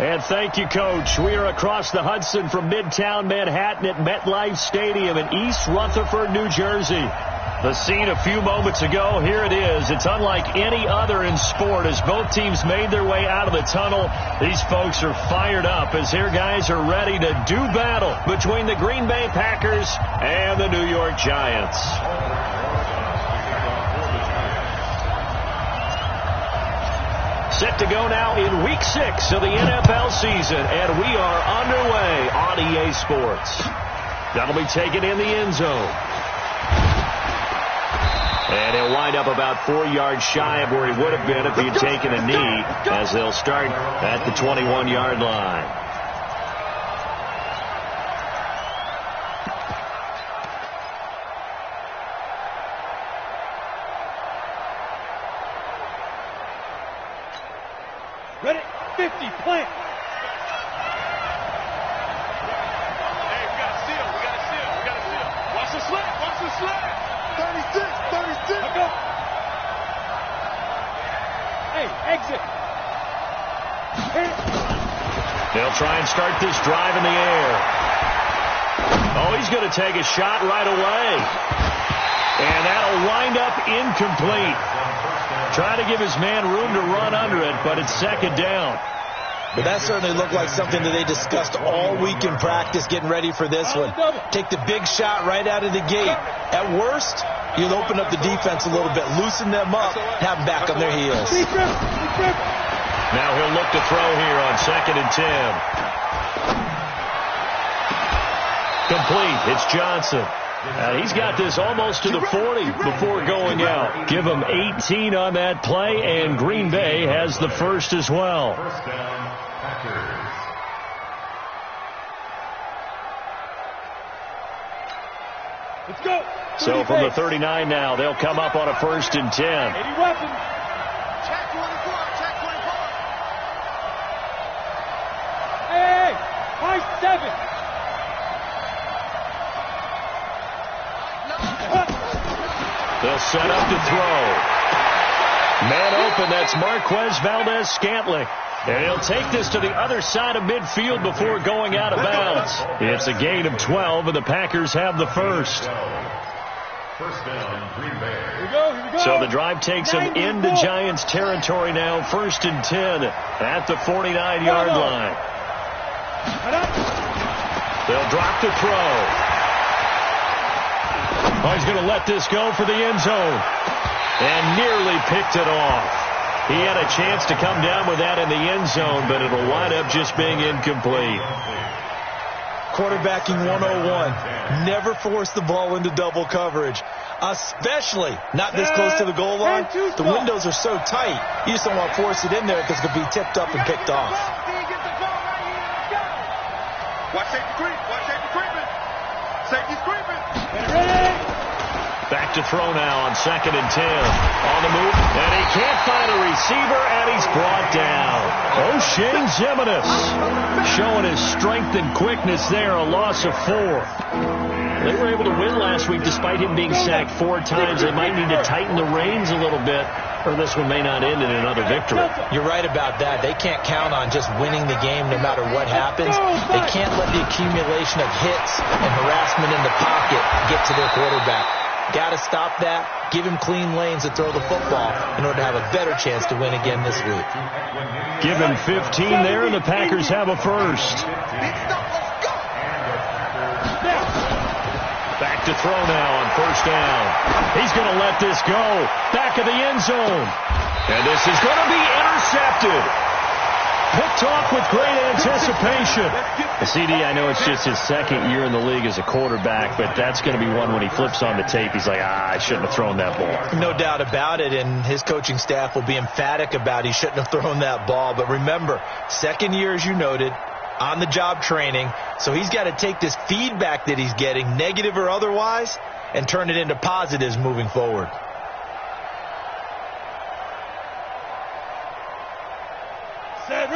And thank you, Coach. We are across the Hudson from Midtown Manhattan at MetLife Stadium in East Rutherford, New Jersey. The scene a few moments ago, here it is. It's unlike any other in sport as both teams made their way out of the tunnel. These folks are fired up as their guys are ready to do battle between the Green Bay Packers and the New York Giants. Set to go now in Week 6 of the NFL season, and we are underway on EA Sports. That'll be taken in the end zone. And he'll wind up about 4 yards shy of where he would have been if he had taken a knee, as they'll start at the 21-yard line. Ready? 50, plant. Hey, we got to seal. Watch the sled. 36. Let go. Hey, exit. They'll try and start this drive in the air. Oh, he's going to take a shot right away. And that'll wind up incomplete. Trying to give his man room to run under it, but it's second down. But that certainly looked like something that they discussed all week in practice, getting ready for this one. Take the big shot right out of the gate. At worst, you'll open up the defense a little bit, loosen them up, have them back on their heels. Now he'll look to throw here on 2nd and 10. Complete. It's Johnson. He's got this almost to the 40 before going out. Give him 18 on that play, and Green Bay has the first as well. First down, Packers. Let's go. So from the 39 now, they'll come up on a 1st and 10. 80 weapons. Check 24. Hey, high 7. They'll set up to throw. Man open, that's Marquez Valdez-Scantling. And he'll take this to the other side of midfield before going out of bounds. It's a gain of 12, and the Packers have the first. First down, Green Bay. Here we go. So the drive takes them into Giants territory now, 1st and 10 at the 49-yard line. They'll drop to throw. Oh, he's going to let this go for the end zone. And nearly picked it off. He had a chance to come down with that in the end zone, but it'll wind up just being incomplete. Quarterbacking 101. Never force the ball into double coverage, especially not this close to the goal line. The windows are so tight, you just don't want to force it in there because it could be tipped up and picked off. Watch safety creeping. Safety's creeping. Back to throw now on 2nd and 10. On the move, and he can't find a receiver, and he's brought down. O'Shane Ximines showing his strength and quickness there, a loss of 4. They were able to win last week despite him being sacked 4 times. They might need to tighten the reins a little bit, or this one may not end in another victory. You're right about that. They can't count on just winning the game no matter what happens. They can't let the accumulation of hits and harassment in the pocket get to their quarterback. Got to stop that, give him clean lanes to throw the football in order to have a better chance to win again this week. Give him 15 there, and the Packers have a first. Back to throw now on 1st down. He's going to let this go. Back of the end zone. And this is going to be intercepted. Picked off with great anticipation. CD, I know it's just his 2nd year in the league as a quarterback, but that's going to be one when he flips on the tape. He's like, I shouldn't have thrown that ball. No doubt about it, and his coaching staff will be emphatic about he shouldn't have thrown that ball. But remember, 2nd year, as you noted, on-the-job training, so he's got to take this feedback that he's getting, negative or otherwise, and turn it into positives moving forward.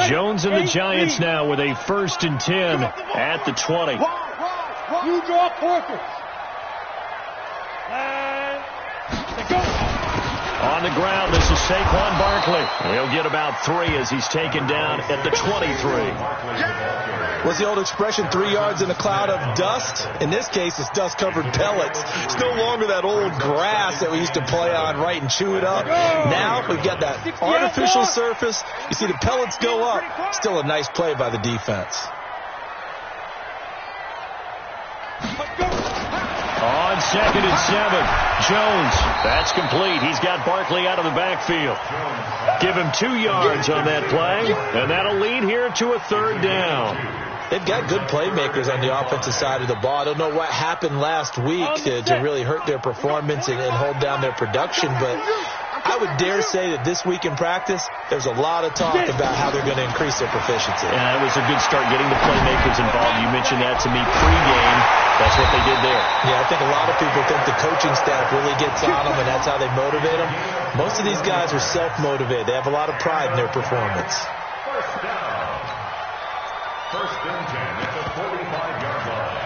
Jones and the Giants now with a 1st and 10 at the 20. You draw quarters. And they go. On the ground, this is Saquon Barkley. He'll get about 3 as he's taken down at the 23. What's the old expression, 3 yards in a cloud of dust? In this case, it's dust-covered pellets. It's no longer that old grass that we used to play on, right, and chew it up. Now we've got that artificial surface. You see the pellets go up. Still a nice play by the defense. On 2nd and 7, Jones. That's complete. He's got Barkley out of the backfield. Give him 2 yards on that play, and that'll lead here to a 3rd down. They've got good playmakers on the offensive side of the ball. I don't know what happened last week to really hurt their performance and hold down their production, but I would dare say that this week in practice, there's a lot of talk about how they're going to increase their proficiency. Yeah, it was a good start getting the playmakers involved. You mentioned that to me pregame. That's what they did there. Yeah, I think a lot of people think the coaching staff really gets on them, and that's how they motivate them. Most of these guys are self-motivated. They have a lot of pride in their performance. First down. First and 10 at the 45-yard line.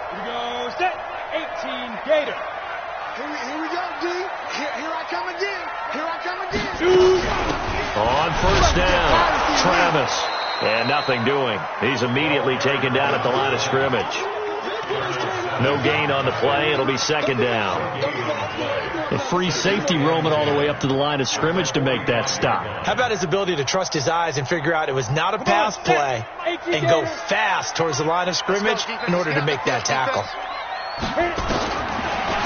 Here we go, set, 18, Gator. Here we go, D. Here I come again. Here I come again. On first down, Travis. And nothing doing. He's immediately taken down at the line of scrimmage. No gain on the play. It'll be 2nd down. A free safety roaming all the way up to the line of scrimmage to make that stop. How about his ability to trust his eyes and figure out it was not a pass play and go fast towards the line of scrimmage in order to make that tackle.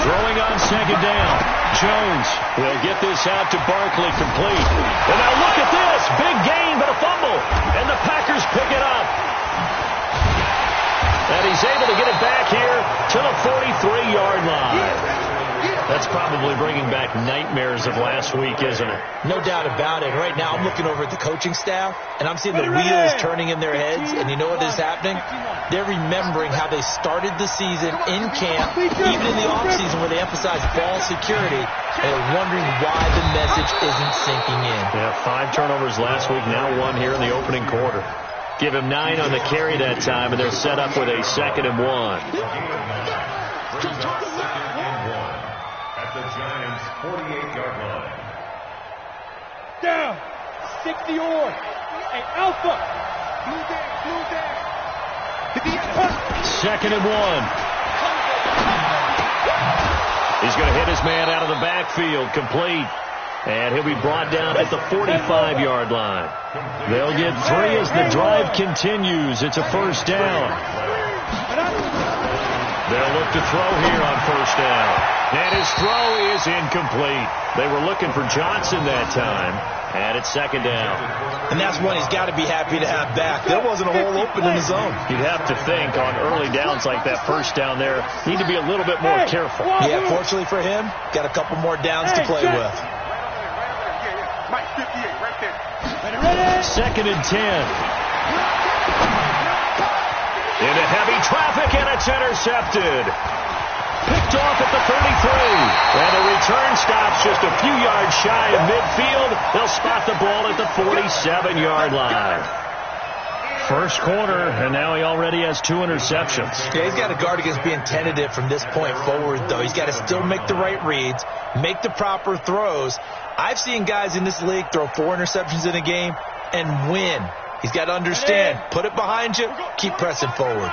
Throwing on 2nd down. Jones will get this out to Barkley, complete. And now look at this. Big gain, but a fumble. And the Packers pick it up. And he's able to get it back here to the 43-yard line. That's probably bringing back nightmares of last week, isn't it? No doubt about it. Right now I'm looking over at the coaching staff, and I'm seeing the wheels turning in their heads, and you know what is happening? They're remembering how they started the season in camp, even in the offseason where they emphasized ball security, and they're wondering why the message isn't sinking in. Yeah, 5 turnovers last week, now 1 here in the opening quarter. Give him 9 on the carry that time, and they're set up with a 2nd and 1. The Giants' 48-yard line. Down, 60 on. Hey, Alpha. Blue there. 2nd and 1. He's going to hit his man out of the backfield, complete. And he'll be brought down at the 45-yard line. They'll get 3 as the drive continues. It's a 1st down. They'll look to throw here on 1st down. And his throw is incomplete. They were looking for Johnson that time. And it's 2nd down. And that's one he's got to be happy to have back. There wasn't a hole open in the zone. You'd have to think on early downs like that 1st down there, need to be a little bit more careful. Yeah, fortunately for him, got a couple more downs to play with. Mike 58, right there. 2nd and 10. Into heavy traffic, and it's intercepted. Picked off at the 33. And the return stops just a few yards shy of midfield. They'll spot the ball at the 47-yard line. 1st quarter, and now he already has 2 interceptions. Yeah, he's got to guard against being tentative from this point forward, though. He's got to still make the right reads, make the proper throws. I've seen guys in this league throw 4 interceptions in a game and win. He's got to understand, put it behind you, keep pressing forward.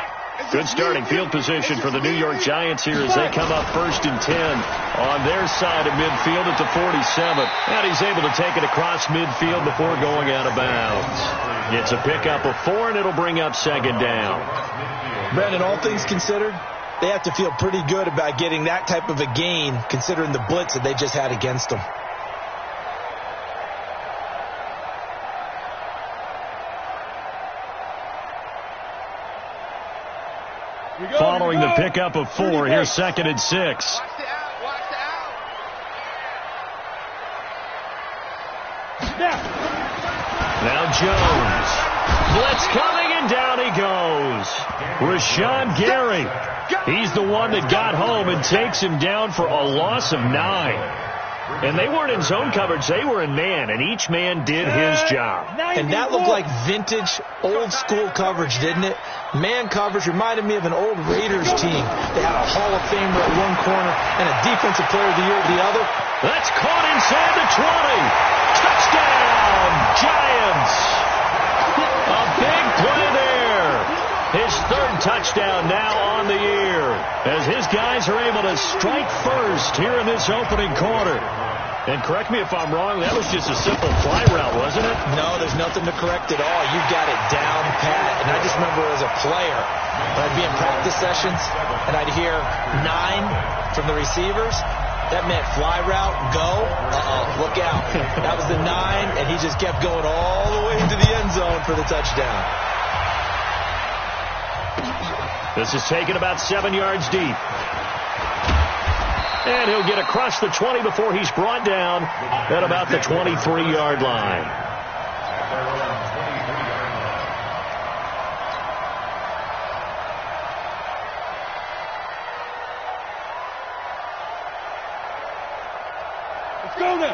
Good starting field position for the New York Giants here as they come up 1st and 10 on their side of midfield at the 47. And he's able to take it across midfield before going out of bounds. It's a pickup of 4, and it'll bring up 2nd down. Brandon, all things considered, they have to feel pretty good about getting that type of a gain considering the blitz that they just had against them. Following the pickup of 4, here's 2nd and 6. Watch the out. Now Jones. Blitz coming, and down he goes. Rashawn Gary. He's the one that got home and takes him down for a loss of 9. And they weren't in zone coverage. They were in man, and each man did his job. And that looked like vintage, old-school coverage, didn't it? Man coverage reminded me of an old Raiders team. They had a Hall of Famer at one corner and a Defensive Player of the Year at the other. That's caught inside the 20. Touchdown, Giants. A big play there. His third touchdown now on the year as his guys are able to strike first here in this opening quarter. And correct me if I'm wrong, that was just a simple fly route, wasn't it? No, there's nothing to correct at all. You got it down pat. And I just remember as a player, when I'd be in practice sessions and I'd hear 9 from the receivers, that meant fly route, go, look out. That was the 9, and he just kept going all the way into the end zone for the touchdown. This is taken about 7 yards deep. And he'll get across the 20 before he's brought down at about the 23-yard line.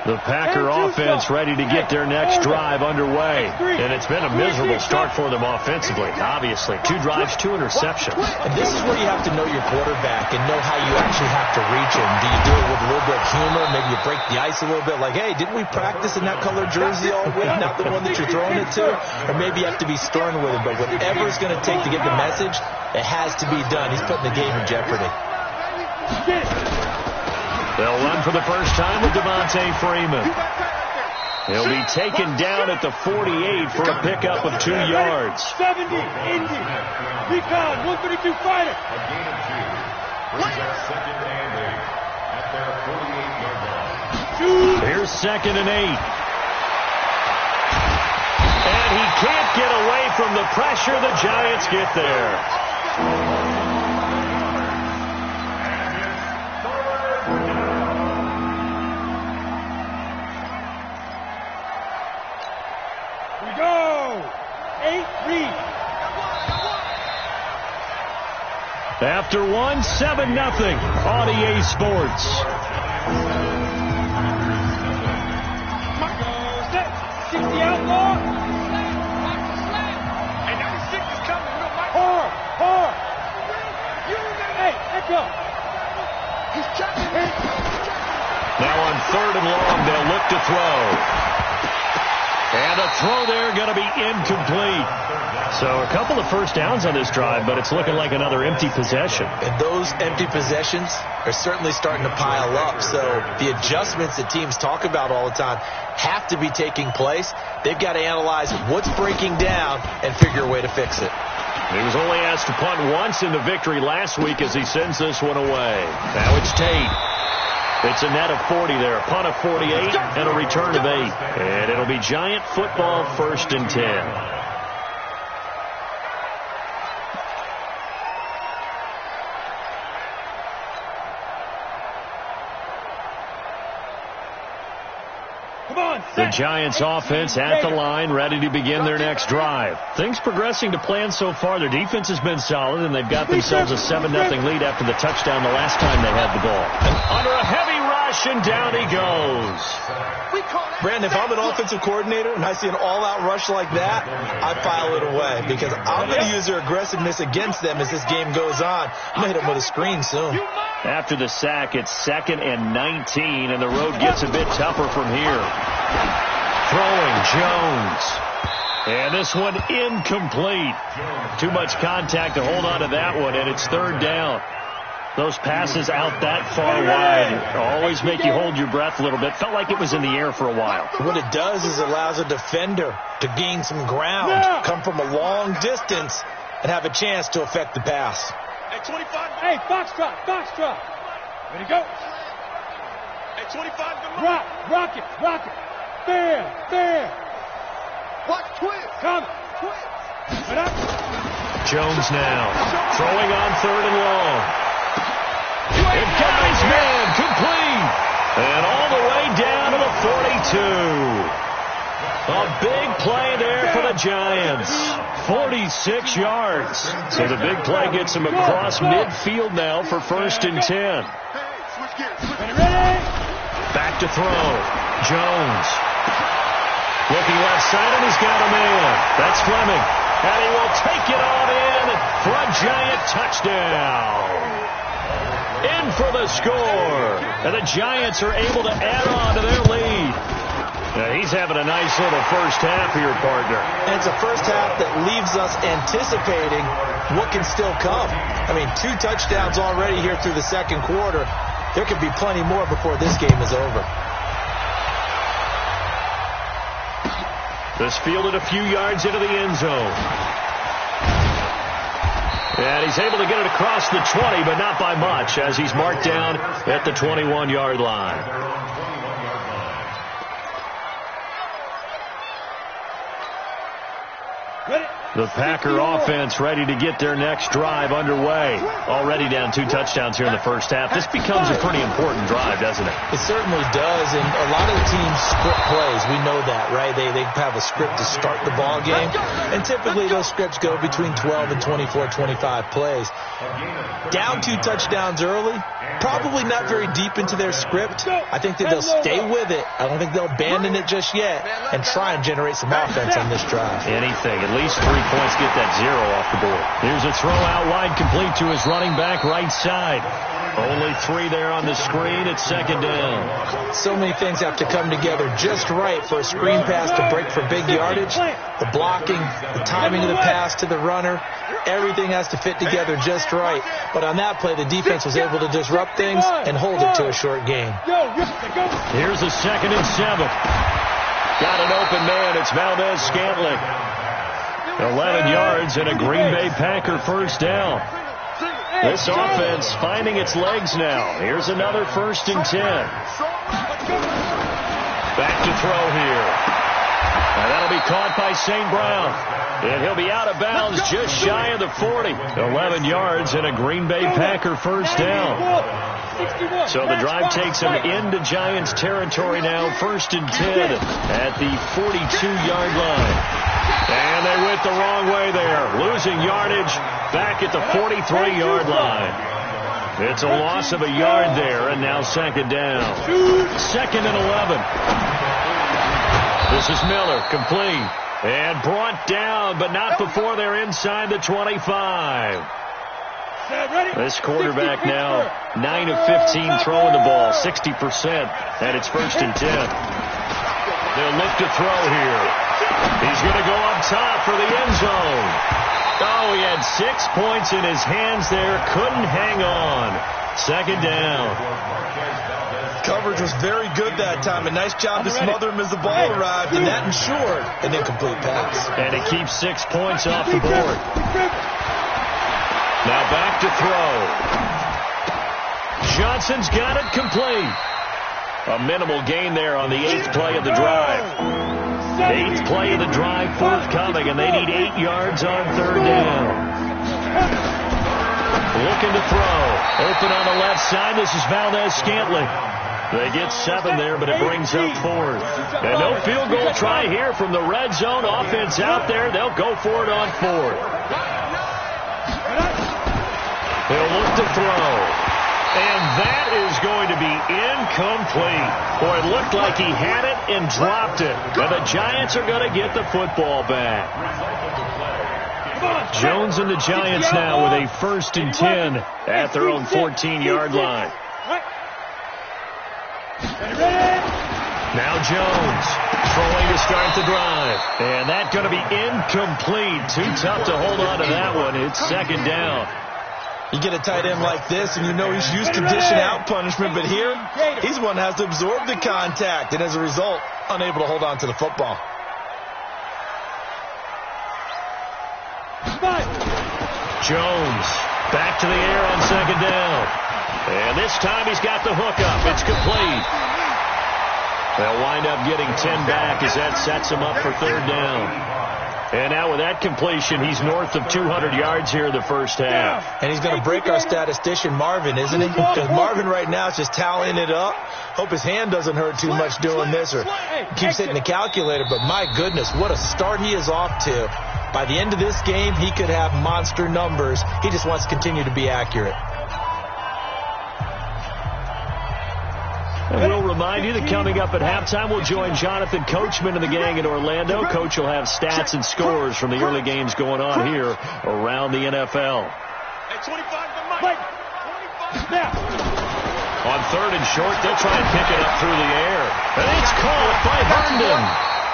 The Packer offense ready to get their next drive underway. And it's been a miserable start for them offensively, obviously. 2 drives, 2 interceptions. And this is where you have to know your quarterback and know how you actually have to reach him. Do you do it with a little bit of humor? Maybe you break the ice a little bit like, hey, didn't we practice in that color jersey all week? Not the one that you're throwing it to? Or maybe you have to be stern with him. But whatever it's going to take to get the message, it has to be done. He's putting the game in jeopardy. They'll run for the first time with Devontae Freeman. He'll be taken down at the 48 for a pickup of 2 yards. 70, Indy. Recon, 132 fighter. A gain of 2. Brings up 2nd and 8 at their 48-yard line. Here's 2nd and 8. And he can't get away from the pressure. The Giants get there. After 1, 7-0 on EA Sports. Kick the outlaw. Hey, number 6 is coming. Hard. Hey, let's go. Now on 3rd and long, they'll look to throw. And a throw there going to be incomplete. So a couple of first downs on this drive, but it's looking like another empty possession. And those empty possessions are certainly starting to pile up. So the adjustments that teams talk about all the time have to be taking place. They've got to analyze what's breaking down and figure a way to fix it. He was only asked to punt once in the victory last week as he sends this one away. Now it's Tate. It's a net of 40 there, a punt of 48, and a return of 8. And it'll be Giant football 1st and 10. The Giants offense at the line, ready to begin their next drive. Things progressing to plan so far. Their defense has been solid, and they've got themselves a 7-0 lead after the touchdown the last time they had the ball. Under a heavy rush, and down he goes. Brandon, if I'm an offensive coordinator and I see an all-out rush like that, I file it away because I'm going to use their aggressiveness against them as this game goes on. I'm going to hit them with a screen soon. After the sack, it's 2nd and 19, and the road gets a bit tougher from here. Throwing Jones. And this one incomplete. Too much contact to hold on to that one, and it's 3rd down. Those passes out that far wide always make you hold your breath a little bit. Felt like it was in the air for a while. What it does is it allows a defender to gain some ground, come from a long distance, and have a chance to affect the pass. Hey, 25. Hey, Foxtrot. Ready to go. Hey, 25. Rock it. Bam. Watch twist. Come. Jones now throwing on 3rd and long. And guy's man complete. And all the way down to the 42. A big play there for the Giants. 46 yards. So the big play gets him across midfield now for 1st and 10. Ready? Back to throw. Jones. Looking left side, and he's got a man. That's Fleming. And he will take it on in for a Giant touchdown. In for the score. And the Giants are able to add on to their lead. Now he's having a nice little first half here, partner. And it's a first half that leaves us anticipating what can still come. I mean, 2 touchdowns already here through the second quarter. There could be plenty more before this game is over. This fielded a few yards into the end zone. And he's able to get it across the 20, but not by much, as he's marked down at the 21-yard line. The Packer offense ready to get their next drive underway. Already down 2 touchdowns here in the first half. This becomes a pretty important drive, doesn't it? It certainly does, and a lot of the teams script plays. We know that, right? They have a script to start the ball game, and typically those scripts go between 12 and 24, 25 plays. Down 2 touchdowns early, probably not very deep into their script. I think that they'll stay with it. I don't think they'll abandon it just yet and try and generate some offense on this drive. Anything, at least 3 points, get that 0 off the board. Here's a throw out wide, complete to his running back right side. Only 3 there on the screen. It's second down. So many things have to come together just right for a screen pass to break for big yardage. The blocking, the timing of the pass to the runner, everything has to fit together just right. But on that play, the defense was able to disrupt things and hold it to a short gain. Here's a 2nd and 7. Got an open man. It's Valdez-Scantling. 11 yards and a Green Bay Packer first down. This offense finding its legs now. Here's another 1st and 10. Back to throw here. And that'll be caught by St. Brown. And he'll be out of bounds just shy of the 40. 11 yards and a Green Bay Packer first down. So the drive takes him into Giants territory now. 1st and 10 at the 42-yard line. And they went the wrong way there. Losing yardage back at the 43-yard line. It's a loss of a yard there, and now 2nd down. 2nd and 11. This is Miller, complete. And brought down, but not before they're inside the 25. This quarterback now 9 of 15 throwing the ball, 60%, and it's 1st and 10. They'll look to throw here. He's going to go up top for the end zone. Oh, he had 6 points in his hands there. Couldn't hang on. 2nd down. Coverage was very good that time. A nice job to smother him as the ball arrived, and that ensured an incomplete pass. And it keeps 6 points off the board. Now back to throw. Johnson's got it complete. A minimal gain there on the 8th play of the drive. 8th play of the drive forthcoming, and they need 8 yards on 3rd down. Looking to throw. Open on the left side. This is Valdez-Scantling. They get 7 there, but it brings up 4th. And no field goal try here from the red zone. Offense out there. They'll go for it on 4th. They'll look to throw. And that is going to be incomplete. Boy, it looked like he had it and dropped it. And the Giants are going to get the football back. Jones and the Giants now with a 1st and 10 at their own 14-yard line. Now Jones throwing to start the drive. And that's going to be incomplete. Too tough to hold on to that one. It's 2nd down. You get a tight end like this, and you know he's used to dishing out punishment, but here, he's one that has to absorb the contact, and as a result, unable to hold on to the football. Jones back to the air on 2nd down. And this time he's got the hook up. It's complete. They'll wind up getting 10 back as that sets him up for 3rd down. And now with that completion, he's north of 200 yards here in the first half. And he's going to break our statistician, Marvin, isn't he? Because Marvin right now is just tallying it up. Hope his hand doesn't hurt too much doing this or keeps hitting the calculator. But my goodness, what a start he is off to. By the end of this game, he could have monster numbers. He just wants to continue to be accurate. And we'll remind you that coming up at halftime, we'll join Jonathan Coachman and the gang in Orlando. Coach will have stats and scores from the early games going on here around the NFL. Hey, 25 to Mike. 25 now. On third and short, they'll try and pick it up through the air. And it's caught by Herndon.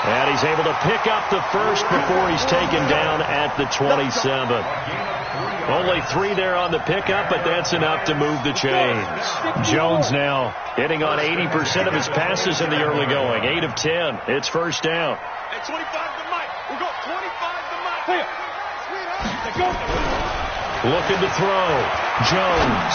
And he's able to pick up the first before he's taken down at the 27. Only 3 there on the pickup, but that's enough to move the chains. Jones now hitting on 80% of his passes in the early going. 8 of 10. It's first down. Hey, 25 to Mike. We'll go 25 to Mike. Here. Looking to throw. Jones.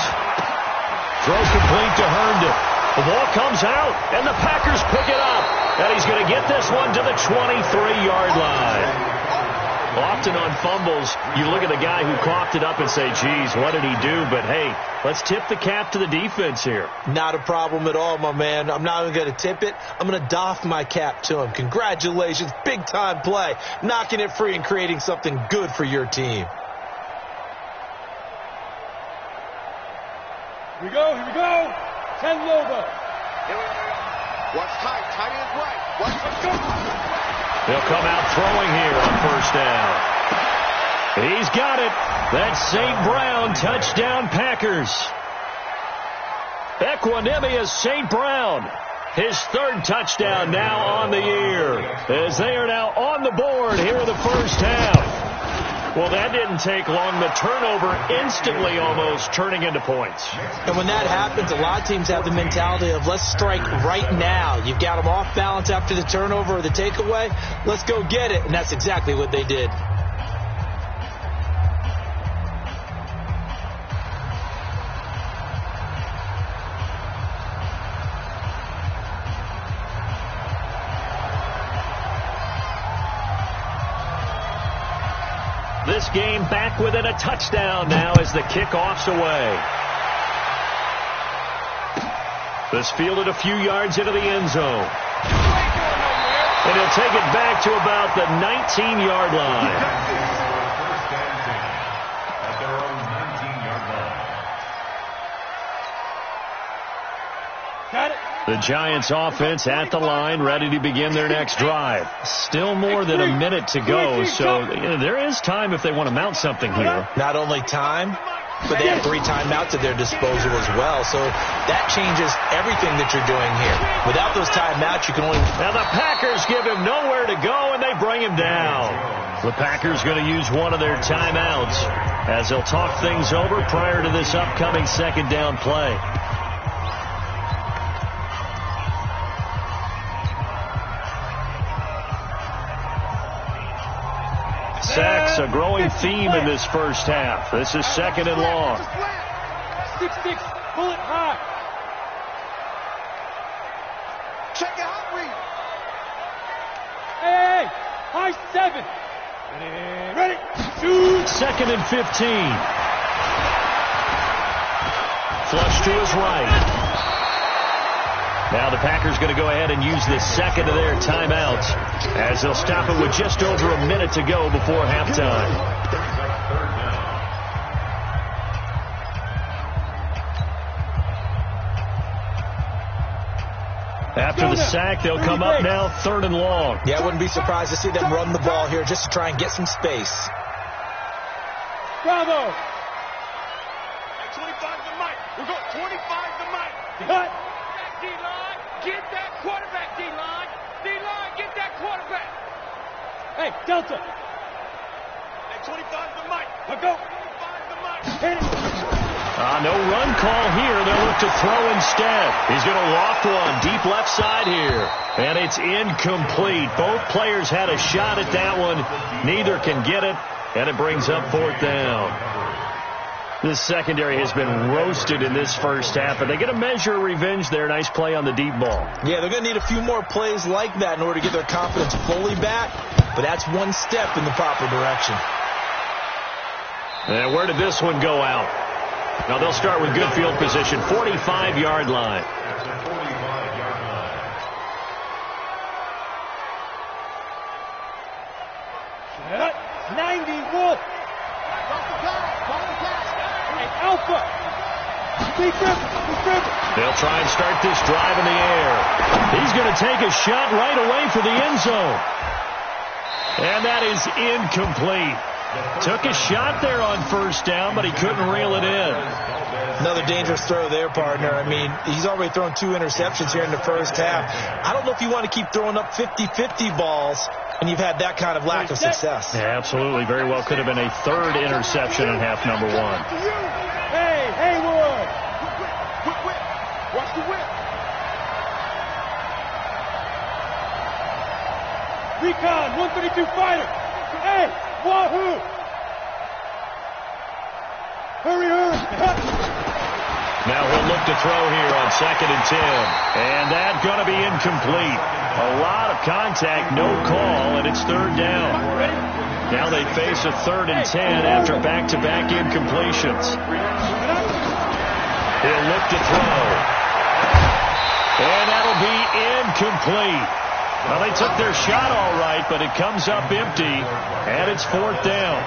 Throw complete to Herndon. The ball comes out, and the Packers pick it up. And he's going to get this one to the 23-yard line. Often on fumbles, you look at the guy who coughed it up and say, geez, what did he do? But, hey, let's tip the cap to the defense here. Not a problem at all, my man. I'm not even going to tip it. I'm going to doff my cap to him. Congratulations. Big-time play. Knocking it free and creating something good for your team. Here we go. 10 Lobo. Watch tight. Tight is right. Watch go. They'll come out throwing here on first down. He's got it. That's St. Brown. Touchdown, Packers. Equanimous St. Brown. His 3rd touchdown now on the year, as they are now on the board here in the first half. Well, that didn't take long. The turnover instantly almost turning into points. And when that happens, a lot of teams have the mentality of let's strike right now. You've got them off balance after the turnover or the takeaway. Let's go get it. And that's exactly what they did. This game back within a touchdown now as the kickoff's away. This fielded a few yards into the end zone. And he'll take it back to about the 19-yard line. Got it. The Giants offense at the line, ready to begin their next drive. Still more than a minute to go, so there is time if they want to mount something here. Not only time, but they have 3 timeouts at their disposal as well. So that changes everything that you're doing here. Without those timeouts, you can only... Now the Packers give him nowhere to go, and they bring him down. The Packers going to use one of their timeouts as they'll talk things over prior to this upcoming 2nd down play. Sacks, a growing theme in this first half. This is 2nd and long. 6-6, pull it high. Check it out, Reed. Hey, high 7. Ready, shoot. 2nd and 15. Flush to his right. Now the Packers going to go ahead and use the 2nd of their timeouts as they'll stop it with just over a minute to go before halftime. After the sack, they'll come up now 3rd and long. Yeah, I wouldn't be surprised to see them run the ball here just to try and get some space. Bravo. Hey, 25 to Mike. We'll go 25 to Mike. Cut. D-line, get that quarterback, D-line. D-line, get that quarterback. Hey, Delta. Hey, 25 to Mike. Let go. 25 to Mike. Hit it. No run call here. They'll look to throw instead. He's going to loft one deep left side here. And it's incomplete. Both players had a shot at that one. Neither can get it. And it brings up 4th down. This secondary has been roasted in this first half, and they get a measure of revenge there. Nice play on the deep ball. Yeah, they're going to need a few more plays like that in order to get their confidence fully back, but that's one step in the proper direction. And where did this one go out? Now they'll start with good field position, 45-yard line. Shut. 90 Wolf. Hey, Alpha. They'll try and start this drive in the air. He's going to take a shot right away for the end zone. And that is incomplete. Took a shot there on first down, but he couldn't reel it in. Another dangerous throw there, partner. I mean, he's already thrown 2 interceptions here in the first half. I don't know if you want to keep throwing up 50-50 balls when you've had that kind of lack of success. Yeah, absolutely. Very well could have been a 3rd interception in half number 1. Hey, Haywood! Watch the whip! Recon, 132 fighter! Hey, wahoo! Hurry! Now he'll look to throw here on 2nd and 10. And that's going to be incomplete. A lot of contact, no call, and it's 3rd down. Now they face a 3rd and 10 after back-to-back incompletions. He'll look to throw. And that'll be incomplete. Well, they took their shot all right, but it comes up empty, and it's 4th down.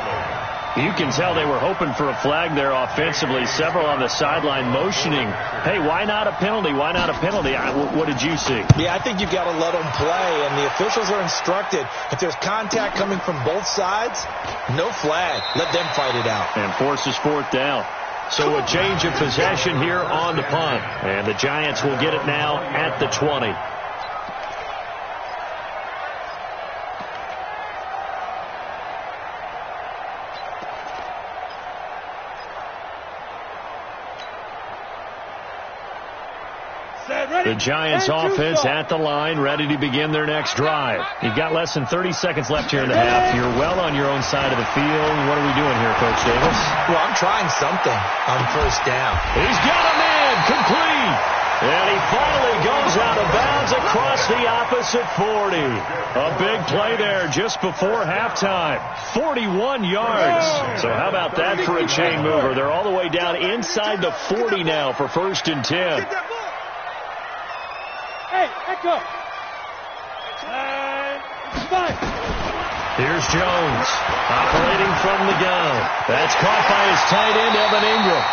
You can tell they were hoping for a flag there offensively. Several on the sideline motioning, hey, why not a penalty? Why not a penalty? What did you see? Yeah, I think you've got to let them play, and the officials are instructed. If there's contact coming from both sides, no flag. Let them fight it out. And forces 4th down. So a change of possession here on the punt. And the Giants will get it now at the 20. The Giants offense at the line, ready to begin their next drive. You've got less than 30 seconds left here in the half. You're well on your own side of the field. What are we doing here, Coach Davis? Well, I'm trying something on first down. He's got a man, complete. And he finally goes out of bounds across the opposite 40. A big play there just before halftime. 41 yards. So how about that for a chain mover? They're all the way down inside the 40 now for 1st and 10. Hey, echo! Here's Jones, operating from the gun. That's caught by his tight end, Evan Ingram.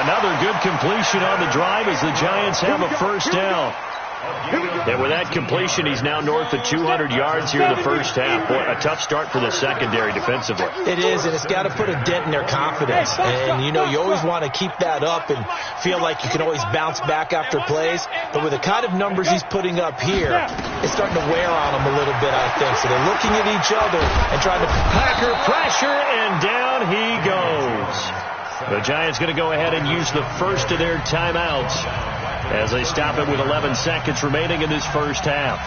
Another good completion on the drive as the Giants have a 1st down. And with that completion, he's now north of 200 yards here in the first half. Boy, a tough start for the secondary defensively. It is, and it's got to put a dent in their confidence. And, you know, you always want to keep that up and feel like you can always bounce back after plays. But with the kind of numbers he's putting up here, it's starting to wear on them a little bit, I think. So they're looking at each other and trying to... Packer pressure, and down he goes. The Giants going to go ahead and use the first of their timeouts as they stop it with 11 seconds remaining in this first half.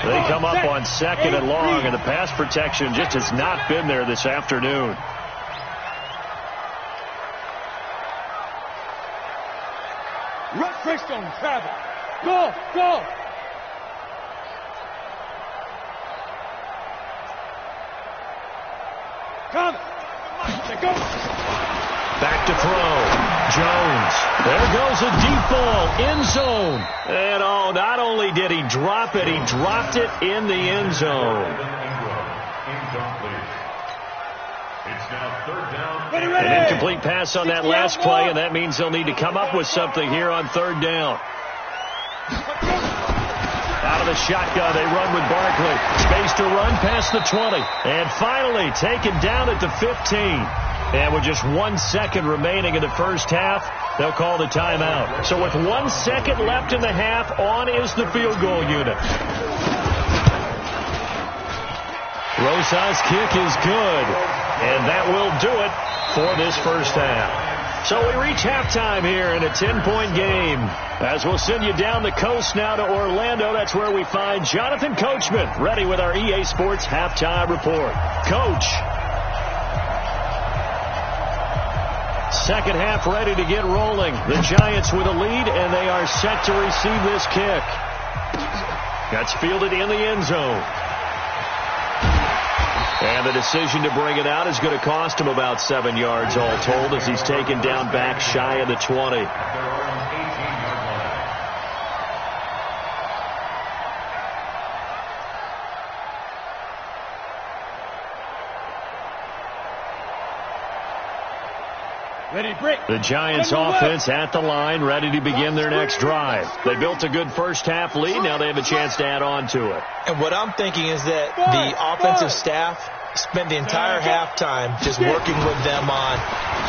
They come up on 2nd and long, and the pass protection just has not been there this afternoon. Run fixed on travel. Go! Come. Go. Back to throw. Jones. There goes a deep ball. End zone. And not only did he drop it, he dropped it in the end zone. An incomplete pass on that last play, and that means they'll need to come up with something here on 3rd down. Out of the shotgun, they run with Barkley. Space to run past the 20. And finally taken down at the 15. And with just 1 second remaining in the first half, they'll call the timeout. So with 1 second left in the half, on is the field goal unit. Rosa's kick is good. And that will do it for this first half. So we reach halftime here in a 10-point game. As we'll send you down the coast now to Orlando, that's where we find Jonathan Coachman, ready with our EA Sports Halftime Report. Coach. Second half ready to get rolling. The Giants with a lead, and they are set to receive this kick. That's fielded in the end zone. And the decision to bring it out is going to cost him about 7 yards all told as he's taken down back shy of the 20. The Giants offense at the line, ready to begin their next drive. They built a good first-half lead. Now they have a chance to add on to it. And what I'm thinking is that the offensive staff spend the entire halftime just working with them on,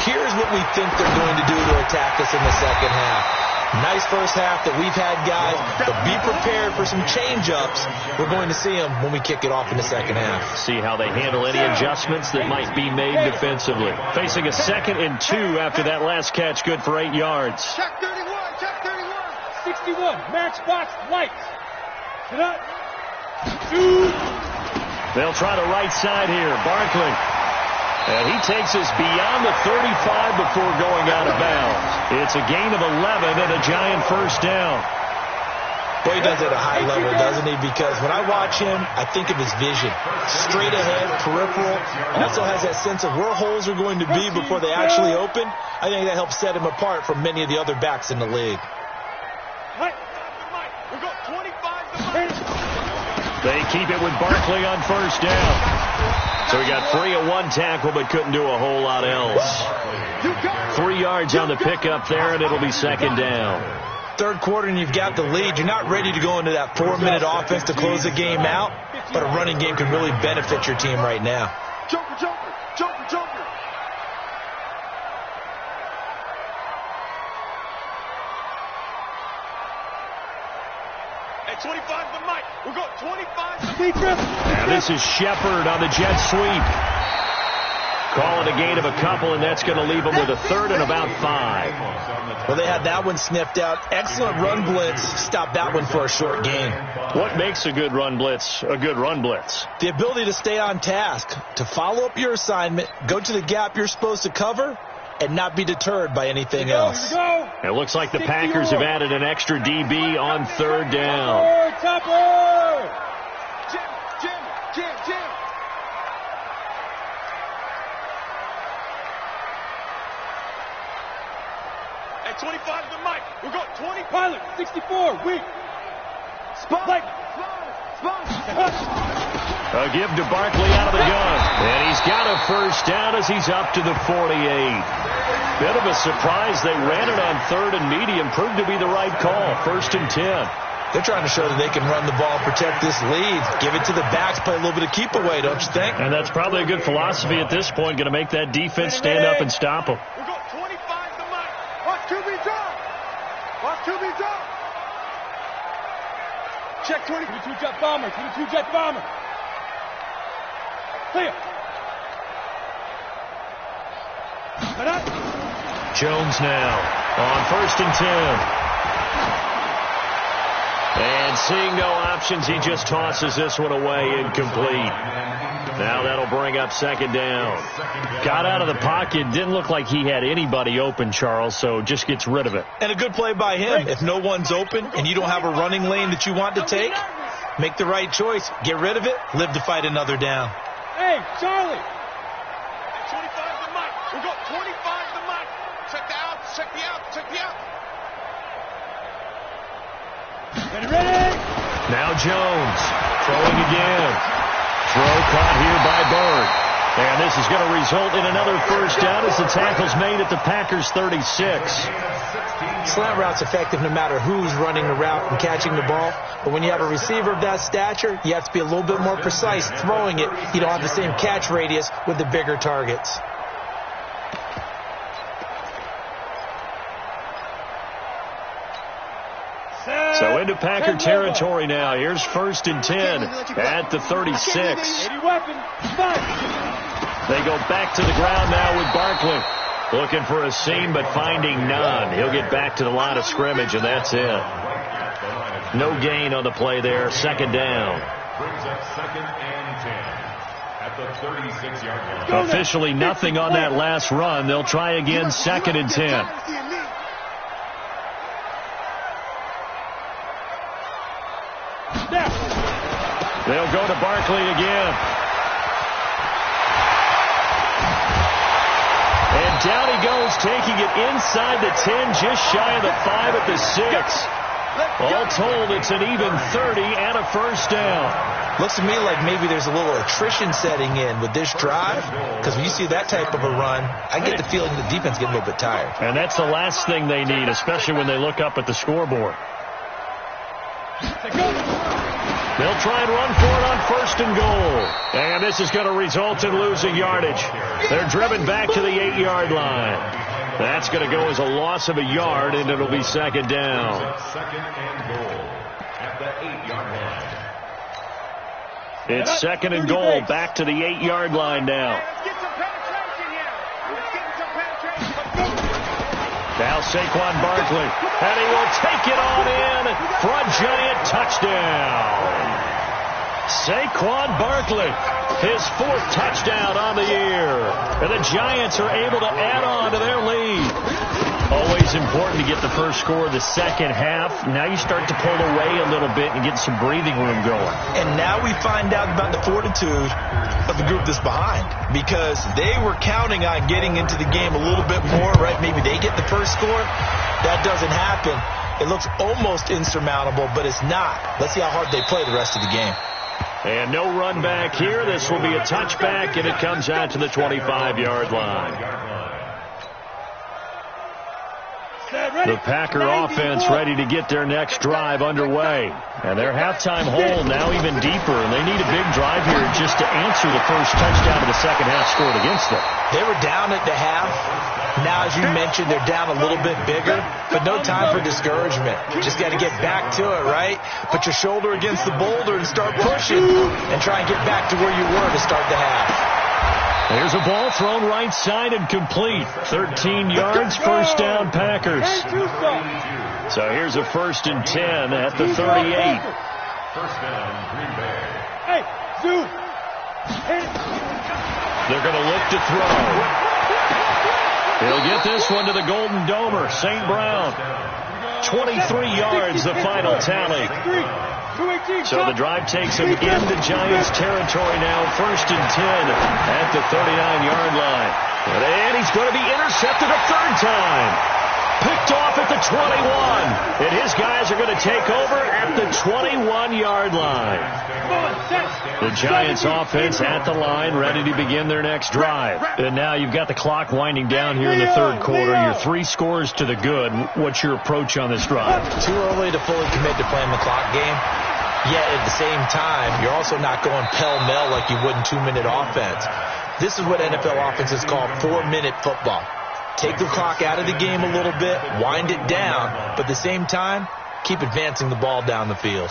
here's what we think they're going to do to attack us in the second half. Nice first half that we've had, guys, but be prepared for some change-ups. We're going to see them when we kick it off in the second half. See how they handle any adjustments that might be made defensively. Facing a 2nd and 2 after that last catch, good for 8 yards. Check 31, check 31. 61, matchbox lights. Sit up. Shoot. They'll try the right side here. Barkley. And he takes us beyond the 35 before going out of bounds. It's a gain of 11 and a Giant first down. Boy, he does it at a high level, doesn't he? Because when I watch him, I think of his vision. Straight ahead, peripheral. Also has that sense of where holes are going to be before they actually open. I think that helps set him apart from many of the other backs in the league. They keep it with Barkley on first down. So he got free of one tackle but couldn't do a whole lot else. 3 yards on the pickup there, and it'll be second down. Third quarter and you've got the lead. You're not ready to go into that 4-minute offense to close the game out, but a running game can really benefit your team right now. Joker, joker, joker, joker. Hey, 25 to Mike. We're going 25 to Now this is Shepard on the jet sweep. Call it a gain of a couple, and that's going to leave them with a 3rd and about 5. Well, they had that one sniffed out. Excellent run blitz. Stopped that one for a short gain. What makes a good run blitz a good run blitz? The ability to stay on task, to follow up your assignment, go to the gap you're supposed to cover, and not be deterred by anything else. It looks like the Packers have added an extra DB on 3rd down. Jim. Hey, 25 to the mic. We're going 20. Pilot, 64, weak. Spot. A give to Barkley out of the gun. And he's got a first down as he's up to the 48. Bit of a surprise. They ran it on 3rd and medium. Proved to be the right call. 1st and 10. They're trying to show that they can run the ball, protect this lead, give it to the backs, play a little bit of keep away, don't you think? And that's probably a good philosophy at this point, going to make that defense stand up and stop them. We're going 25 to Mike. Watch QB drop. Watch QB drop. Check 20. 22 jet bomber. 22 jet bomber. Clear. Jones now on 1st and 10. And seeing no options, he just tosses this one away incomplete. Now that'll bring up 2nd down. Got out of the pocket. Didn't look like he had anybody open, Charles, so just gets rid of it. And a good play by him. If no one's open and you don't have a running lane that you want to take, make the right choice. Get rid of it. Live to fight another down. Hey, Charlie. Hey, 25 to Mike. We're going 25 to Mike. Check the out. Check the out. Check the out. Ready? Now Jones throwing again. Throw caught here by Bird. And this is going to result in another first down as the tackle's made at the Packers' 36. Slant route's effective no matter who's running the route and catching the ball. But when you have a receiver of that stature, you have to be a little bit more precise throwing it. You don't have the same catch radius with the bigger targets. So into Packer territory now. Here's 1st and 10 at the 36. They go back to the ground now with Barkley. Looking for a seam, but finding none. He'll get back to the line of scrimmage, and that's it. No gain on the play there. 2nd down. Brings up 2nd and 10 at the 36-yard line. Officially nothing on that last run. They'll try again 2nd and 10. They'll go to Barkley again. And down he goes, taking it inside the 10, just shy of the 5 at the 6. All told, it's an even 30 and a first down. Looks to me like maybe there's a little attrition setting in with this drive, because when you see that type of a run, I get the feeling the defense getting a little bit tired. And that's the last thing they need, especially when they look up at the scoreboard. They'll try and run for it on 1st and goal. And this is going to result in losing yardage. They're driven back to the 8-yard line. That's going to go as a loss of a yard, and it'll be 2nd down. 2nd and goal at the 8-yard line. It's 2nd and goal, back to the 8-yard line now. Let's get some penetration here. Let's get some penetration. Now Saquon Barkley, and he will take it on in for a Giant touchdown. Saquon Barkley, his 4th touchdown on the year. And the Giants are able to add on to their lead. Always important to get the first score of the second half. Now you start to pull away a little bit and get some breathing room going. And now we find out about the fortitude of the group that's behind, because they were counting on getting into the game a little bit more, right? Maybe they get the first score. That doesn't happen. It looks almost insurmountable, but it's not. Let's see how hard they play the rest of the game. And no run back here. This will be a touchback, and it comes out to the 25-yard line. The Packer offense ready to get their next drive underway. And their halftime hole now even deeper, and they need a big drive here just to answer the first touchdown of the second half scored against them. They were down at the half. Now, as you mentioned, they're down a little bit bigger, but no time for discouragement. Just got to get back to it, right? Put your shoulder against the boulder and start pushing and try and get back to where you were to start the half. There's a ball thrown right side and complete. 13 yards, first down Packers. So here's a 1st and 10 at the 38. First down, Green Bay. Hey, Zoo. They're going to look to throw. He'll get this one to the Golden Domer, St. Brown. 23 yards, the final tally. So the drive takes him into Giants territory now, 1st and 10 at the 39-yard line. And he's going to be intercepted a 3rd time. Picked off at the 21. And his guys are going to take over at the 21-yard line. The Giants offense at the line, ready to begin their next drive. And now you've got the clock winding down here in the 3rd quarter. You're 3 scores to the good. What's your approach on this drive? Too early to fully commit to playing the clock game. Yet at the same time, you're also not going pell-mell like you would in 2-minute offense. This is what NFL offenses call 4-minute football. Take the clock out of the game a little bit, wind it down, but at the same time, keep advancing the ball down the field.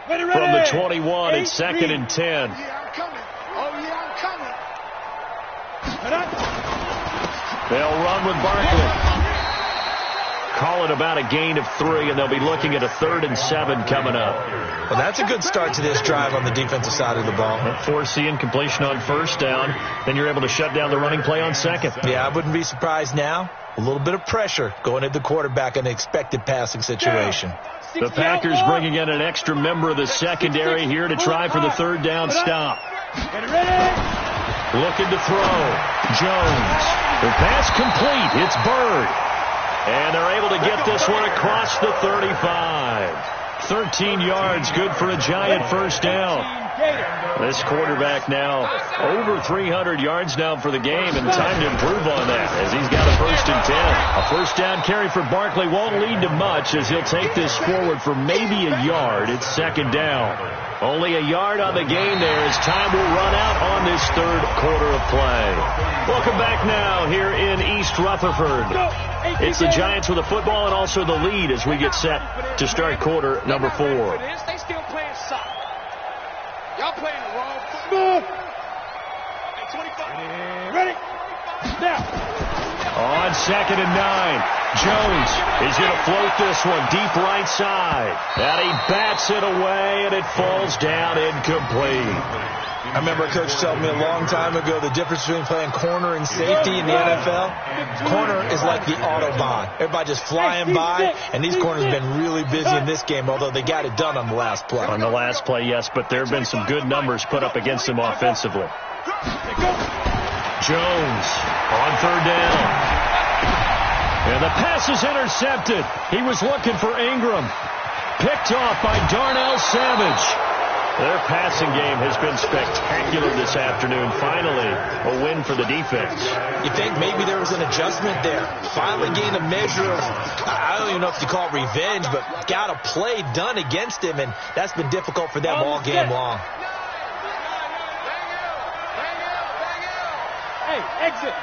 From the 21, it's 2nd and 10. Yeah, I'm coming. Oh, yeah, I'm coming. They'll run with Barkley. Call it about a gain of 3, and they'll be looking at a 3rd and 7 coming up. Well, that's a good start to this drive on the defensive side of the ball. Force the incompletion on 1st down. Then you're able to shut down the running play on 2nd. Yeah, I wouldn't be surprised now. A little bit of pressure going at the quarterback in an expected passing situation. The Packers bringing in an extra member of the secondary here to try for the 3rd down stop. Looking to throw. Jones. The pass complete. It's Bird. And they're able to get this one across the 35. 13 yards, good for a Giant 1st down. This quarterback now over 300 yards now for the game, and time to improve on that as he's got a 1st and 10. A 1st down carry for Barkley won't lead to much as he'll take this forward for maybe a yard. It's 2nd down. Only a yard on the game there as time will run out on this 3rd quarter of play. Welcome back now here in East Rutherford. It's the Giants with the football and also the lead as we get set to start quarter number 4. They still playing soft. Y'all playing the wrong football. Hey, 25. Ready? Now. On 2nd and 9. Jones is going to float this one deep right side. And he bats it away, and it falls down incomplete. I remember a coach told me a long time ago the difference between playing corner and safety in the NFL. Corner is like the Autobahn. Everybody just flying by, and these corners have been really busy in this game, although they got it done on the last play. On the last play, yes, but there have been some good numbers put up against them offensively. Jones on third down. And the pass is intercepted. He was looking for Ingram. Picked off by Darnell Savage. Their passing game has been spectacular this afternoon. Finally, a win for the defense. You think maybe there was an adjustment there. Finally gained a measure of, I don't even know if you call it revenge, but got a play done against him, and that's been difficult for them all game long. Hey, exit.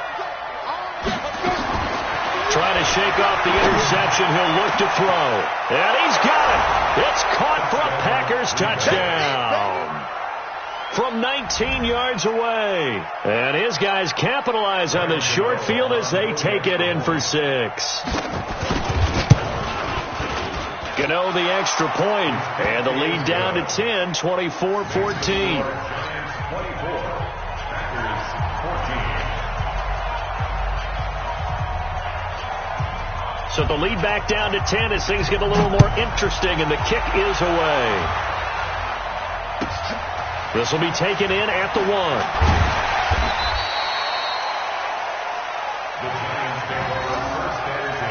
Trying to shake off the interception. He'll look to throw. And he's got it. It's caught for a Packers touchdown. From 19 yards away. And his guys capitalize on the short field as they take it in for 6. Gano the extra point. And the lead down to 10, 24-14. So the lead back down to 10 as things get a little more interesting, and the kick is away. This will be taken in at the 1. The Giants take over first and 10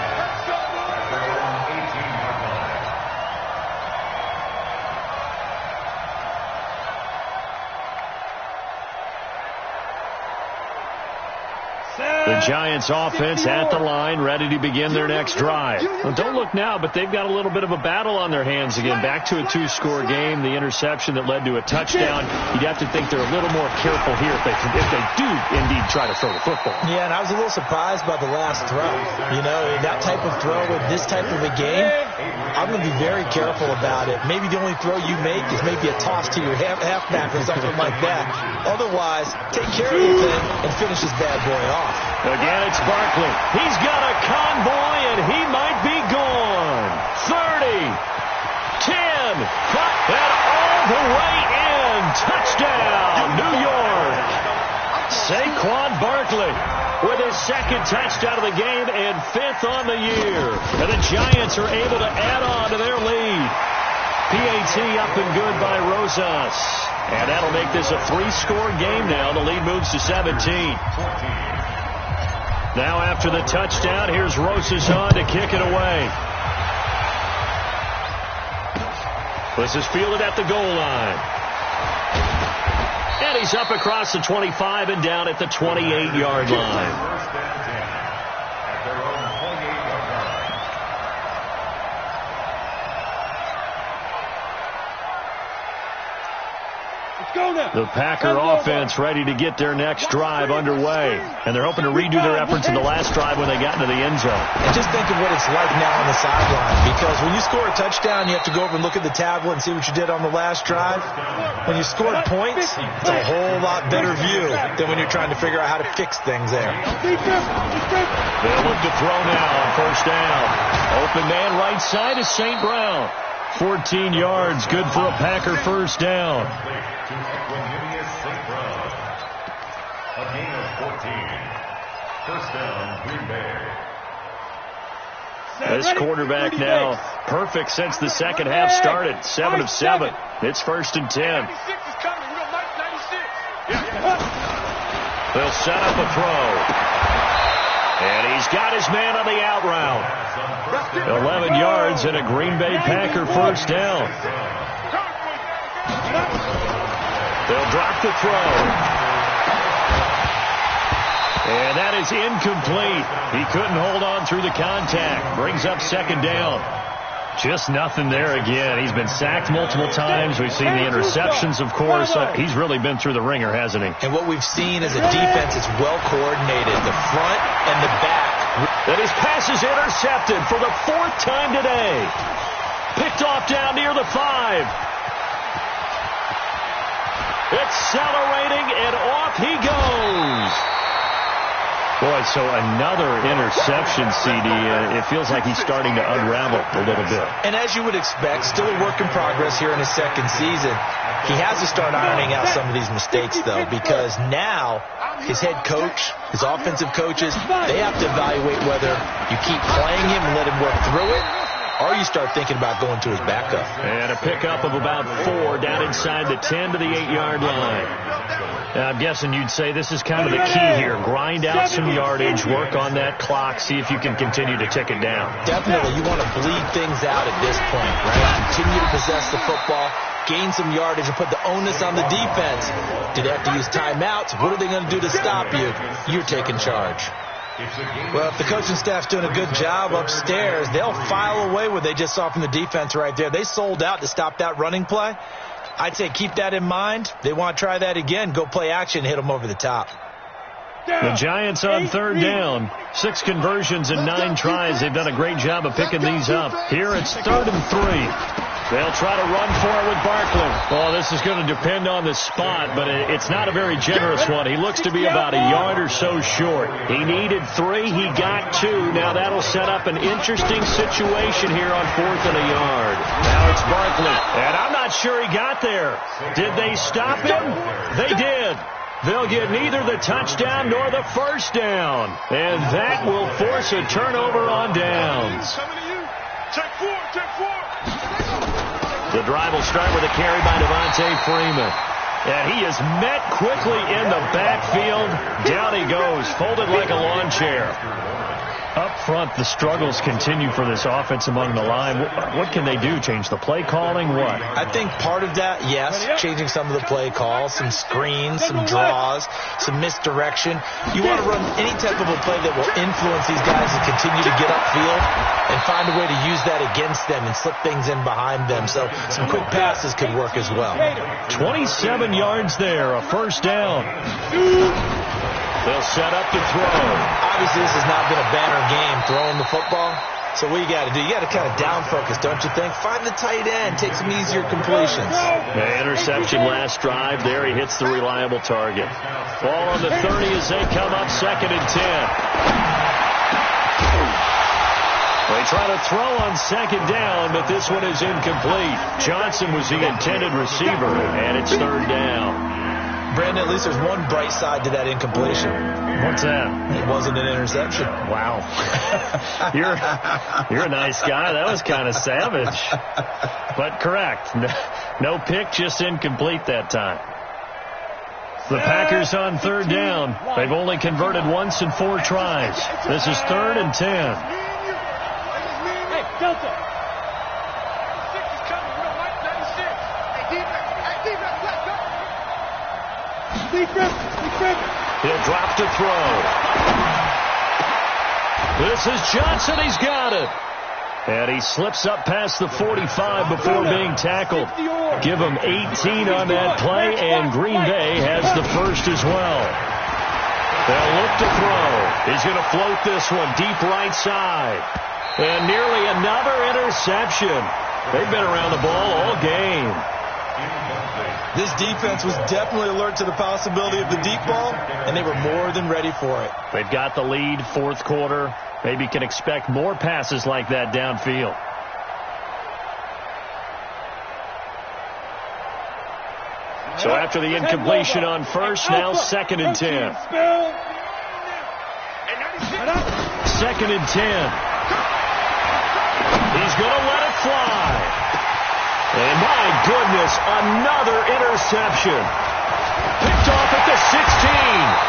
at their own 18-yard line. The Giants offense at the line, ready to begin their next drive. Well, don't look now, but they've got a little bit of a battle on their hands again. Back to a 2-score game, the interception that led to a touchdown. You'd have to think they're a little more careful here if they do indeed try to throw the football. Yeah, and I was a little surprised by the last throw. You know, that type of throw with this type of a game, I'm going to be very careful about it. Maybe the only throw you make is maybe a toss to your halfback or something like that. Otherwise, take care of your thing and finish this bad boy off. Again, it's Barkley. He's got a convoy, and he might be gone. 30, 10, 5, and all the way in. Touchdown, New York. Saquon Barkley with his second touchdown of the game and 5th on the year. And the Giants are able to add on to their lead. PAT up and good by Rosas. And that'll make this a 3-score game now. The lead moves to 17. Now after the touchdown, here's Rosas on to kick it away. This is fielded at the goal line. And he's up across the 25 and down at the 28-yard line. First and 10 at their own 28-yard line. Go now. The Packer offense ready to get their next drive underway. And they're hoping to redo their efforts in the last drive when they got into the end zone. And just think of what it's like now on the sideline. Because when you score a touchdown, you have to go over and look at the tablet and see what you did on the last drive. When you scored points, it's a whole lot better view than when you're trying to figure out how to fix things there. They'll look to throw now on first down. Open man right side is St. Brown. 14 yards, good for a Packer first down. To Equanimous St. Brown. A gain of 14. First down, Green Bay. This quarterback now perfect since the second half started. 7 of 7. It's first and 10. 96 is coming. We got Mike 96. They'll set up a throw. And he's got his man on the out route. 11 yards and a Green Bay Packer first down. They'll drop the throw. And that is incomplete. He couldn't hold on through the contact. Brings up second down. Just nothing there again. He's been sacked multiple times. We've seen the interceptions, of course. He's really been through the ringer, hasn't he? And what we've seen is a defense that's well coordinated. The front and the back. That his pass is intercepted for the 4th time today. Picked off down near the 5. Accelerating, and off he goes. Boy, so another interception, CD. It feels like he's starting to unravel a little bit. And as you would expect, still a work in progress here in his second season. He has to start ironing out some of these mistakes, though, because now his head coach, his offensive coaches, they have to evaluate whether you keep playing him and let him work through it, or you start thinking about going to his backup. And a pickup of about 4 down inside the 10 to the 8-yard line. I'm guessing you'd say this is kind of the key here. Grind out some yardage, work on that clock, see if you can continue to tick it down. Definitely, you want to bleed things out at this point, right? Continue to possess the football, gain some yardage, and put the onus on the defense. Do they have to use timeouts? What are they going to do to stop you? You're taking charge. Well, if the coaching staff's doing a good job upstairs, they'll file away what they just saw from the defense right there. They sold out to stop that running play. I'd say keep that in mind. They want to try that again. Go play action, hit them over the top. The Giants on third down. 6 conversions and 9 tries. They've done a great job of picking these up. Here it's 3rd and 3. They'll try to run for it with Barkley. Well, this is going to depend on the spot, but it's not a very generous one. He looks to be about a yard or so short. He needed 3. He got 2. Now that'll set up an interesting situation here on 4th and a yard. Now it's Barkley, and I'm not sure he got there. Did they stop him? They did. They'll get neither the touchdown nor the first down, and that will force a turnover on downs. Check 4, check 4. The drive will start with a carry by Devontae Freeman. And he is met quickly in the backfield. Down he goes, folded like a lawn chair. Up front, the struggles continue for this offense among the line. What can they do? Change the play calling? What? I think part of that, yes, changing some of the play calls, some screens, some draws, some misdirection. You want to run any type of a play that will influence these guys to continue to get upfield and find a way to use that against them and slip things in behind them. So some quick passes could work as well. 27 yards there, a first down. They'll set up to throw. Obviously, this has not been a banner game throwing the football. So what you got to do, you got to kind of down focus, don't you think? Find the tight end, take some easier completions. The interception last drive there. He hits the reliable target. Ball on the 30 as they come up 2nd and 10. They try to throw on 2nd down, but this one is incomplete. Johnson was the intended receiver, and it's 3rd down. Brandon, at least there's one bright side to that incompletion. What's that? It wasn't an interception. Wow. You're a nice guy. That was kind of savage. But correct. No pick, just incomplete that time. The Packers on 3rd down. They've only converted once in 4 tries. This is 3rd and 10. Hey, Delta. 6 is coming. We don't like 96. Hey, defense. Hey, defense, let's go. He'll drop to throw. This is Johnson. He's got it. And he slips up past the 45 before being tackled. Give him 18 on that play, and Green Bay has the first as well. They'll look to throw. He's going to float this one deep right side. And nearly another interception. They've been around the ball all game. This defense was definitely alert to the possibility of the deep ball, and they were more than ready for it. They've got the lead, 4th quarter. Maybe can expect more passes like that downfield. So after the incompletion on first, now 2nd and 10. 2nd and 10. He's going to let it fly. And my goodness, another interception. Picked off at the 16.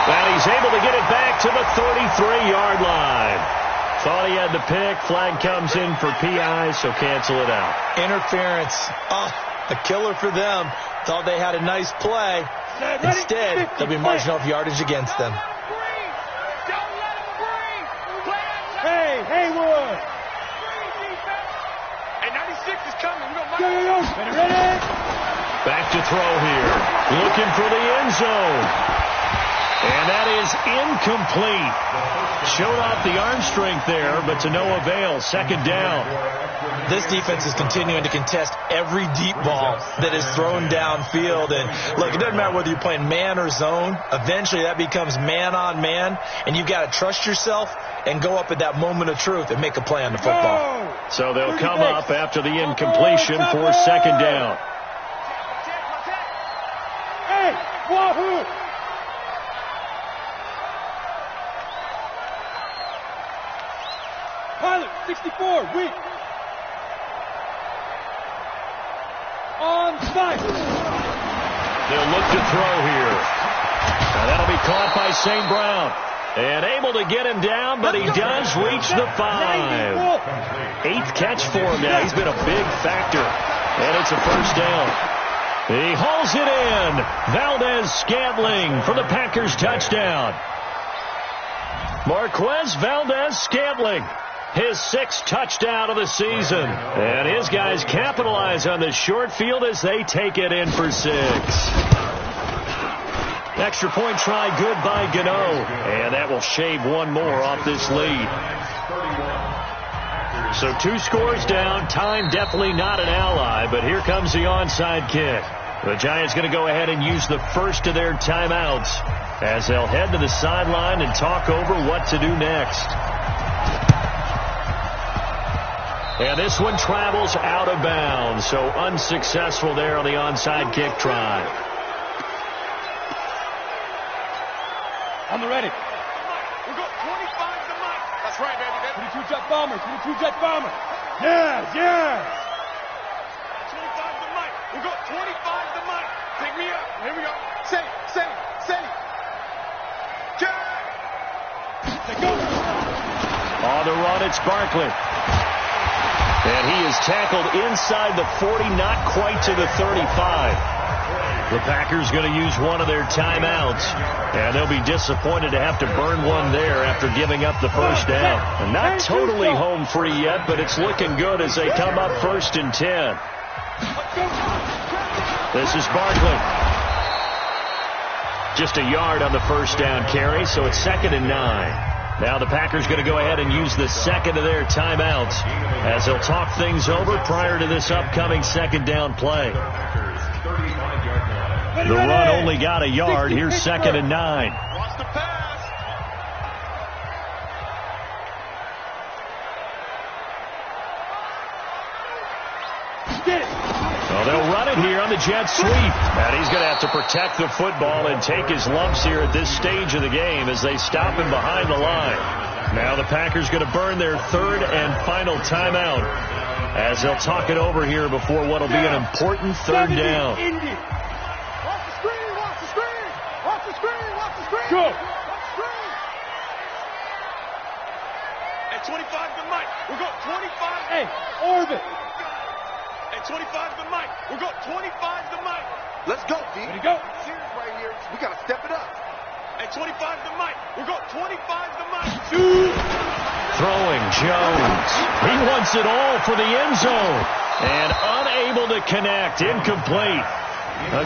And he's able to get it back to the 33-yard line. Thought he had the pick. Flag comes in for PI, so cancel it out. Interference. Oh, a killer for them. Thought they had a nice play. Instead, they'll be marching off yardage against them. Hey, Haywood. Hey, 96 is coming. We don't like Ready? Back to throw here. Looking for the end zone. And that is incomplete. Showed off the arm strength there, but to no avail. 2nd down. This defense is continuing to contest every deep ball that is thrown downfield. And look, it doesn't matter whether you're playing man or zone. Eventually that becomes man on man. And you've got to trust yourself and go up at that moment of truth and make a play on the football. So they'll come up after the incompletion for 2nd down. Hey, wahoo! Pilot, 64, weak. On site. They'll look to throw here. And that'll be caught by St. Brown. And able to get him down, but he does reach the 5. 8th catch for him now. He's been a big factor. And it's a first down. He hauls it in. Valdez-Scantling for the Packers touchdown. Marquez Valdez-Scantling, his 6th touchdown of the season. And his guys capitalize on the short field as they take it in for 6. Extra point try good by Gano. And that will shave one more off this lead. So 2 scores down. Time definitely not an ally, but here comes the onside kick. The Giants going to go ahead and use the first of their timeouts as they'll head to the sideline and talk over what to do next. And this one travels out of bounds, so unsuccessful there on the onside kick try. On the ready. We got 25 to Mike. That's right, baby. 22 jet bomber. 22 jet bomber. Yes, yes. 25 to Mike. We got 25 to Mike. Pick me up. Here we go. Say. They go. On the run, it's Barkley. And he is tackled inside the 40, not quite to the 35. The Packers going to use one of their timeouts, and they'll be disappointed to have to burn one there after giving up the first down. And not totally home free yet, but it's looking good as they come up 1st and 10. This is Barkley. Just a yard on the first down carry, so it's 2nd and 9. Now the Packers going to go ahead and use the second of their timeouts as they'll talk things over prior to this upcoming second down play. The run only got a yard. Here's 2nd and 9. Watch the pass. Get it. So they'll run it here on the jet sweep. And he's going to have to protect the football and take his lumps here at this stage of the game as they stop him behind the line. Now the Packers going to burn their 3rd and final timeout as they'll talk it over here before what will be an important 3rd down. Go. At 25 to Mike. We got 25. Hey, orbit. At 25 to Mike. We got 25 to Mike. Let's go, D. Ready to go. Serious right here. We got to step it up. At 25 to Mike. We got 25 to Mike. Throwing Jones. He wants it all for the end zone. And unable to connect. Incomplete.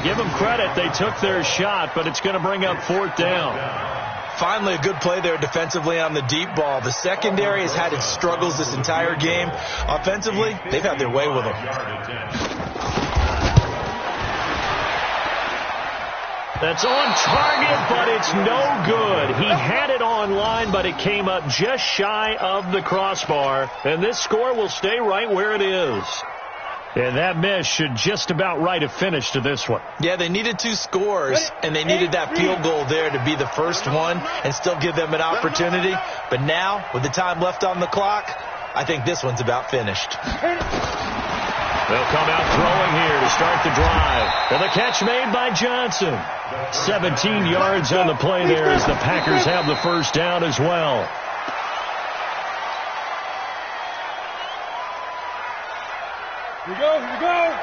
Give them credit. They took their shot, but it's going to bring up 4th down. Finally, a good play there defensively on the deep ball. The secondary has had its struggles this entire game. Offensively, they've had their way with them. That's on target, but it's no good. He had it on line, but it came up just shy of the crossbar. And this score will stay right where it is. And that miss should just about write a finish to this one. Yeah, they needed 2 scores, and they needed that field goal there to be the first one and still give them an opportunity. But now, with the time left on the clock, I think this one's about finished. They'll come out throwing here to start the drive. And the catch made by Johnson. 17 yards on the play there as the Packers have the first down as well. Here we go.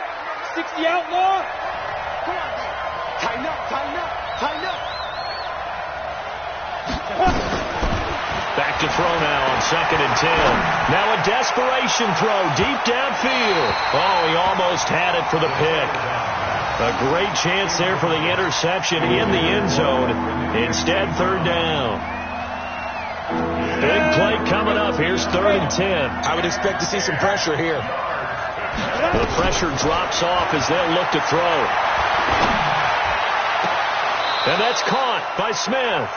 60 outlaw. Come on, D. Tighten up. Back to throw now on 2nd and 10. Now a desperation throw deep downfield. Oh, he almost had it for the pick. A great chance there for the interception in the end zone. Instead, 3rd down. Big play coming up. Here's 3rd and 10. I would expect to see some pressure here. The pressure drops off as they'll look to throw. And that's caught by Smith.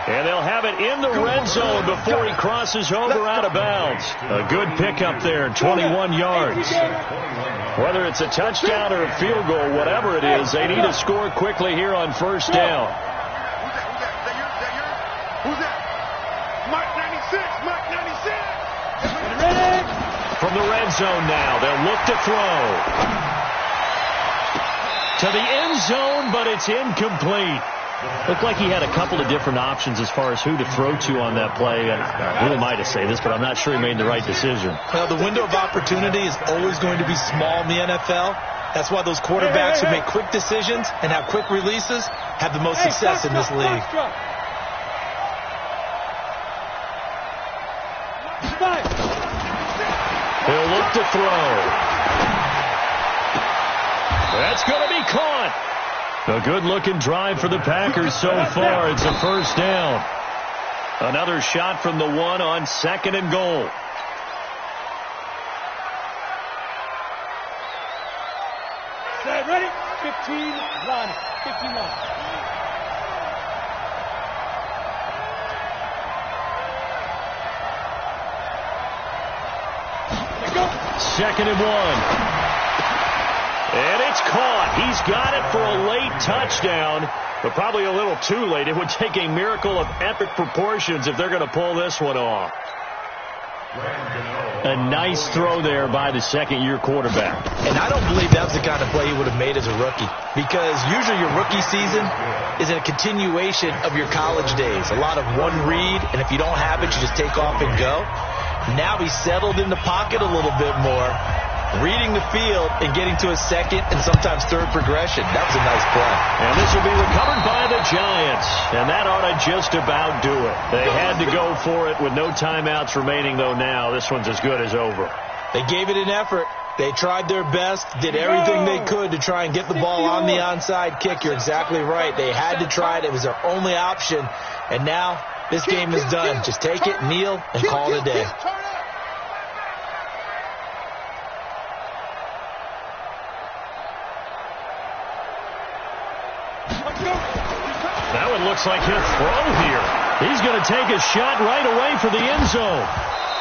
And they'll have it in the red zone before he crosses over out of bounds. A good pickup there, 21 yards. Whether it's a touchdown or a field goal, whatever it is, they need to score quickly here on 1st down. Who's that? Mike 96. Ready. From the red zone now, they'll look to throw. To the end zone, but it's incomplete. Looked like he had a couple of different options as far as who to throw to on that play. And who am I to say this, but I'm not sure he made the right decision. Well, the window of opportunity is always going to be small in the NFL. That's why those quarterbacks who make quick decisions and have quick releases have the most success in this league. He'll look to throw. That's going to be caught. A good-looking drive for the Packers so far. It's a first down. Another shot from the 1 on 2nd and goal. Set, ready? 15, line. 15 line. Let go. 2nd and 1. And it's caught. He's got it for a late touchdown, but probably a little too late. It would take a miracle of epic proportions if they're going to pull this one off. A nice throw there by the second-year quarterback. And I don't believe that was the kind of play he would have made as a rookie, because usually your rookie season is a continuation of your college days. A lot of one read, and if you don't have it, you just take off and go. Now he's settled in the pocket a little bit more, reading the field and getting to a second and sometimes third progression. That was a nice play. And this will be recovered by the Giants. And that ought to just about do it. They had to go for it with no timeouts remaining, though now this one's as good as over. They gave it an effort. They tried their best, did everything they could to try and get the ball on the onside kick. You're exactly right. They had to try it. It was their only option. And now this game is done. Just take it, kneel, and call it a day. That one looks like he'll throw here. He's going to take a shot right away for the end zone.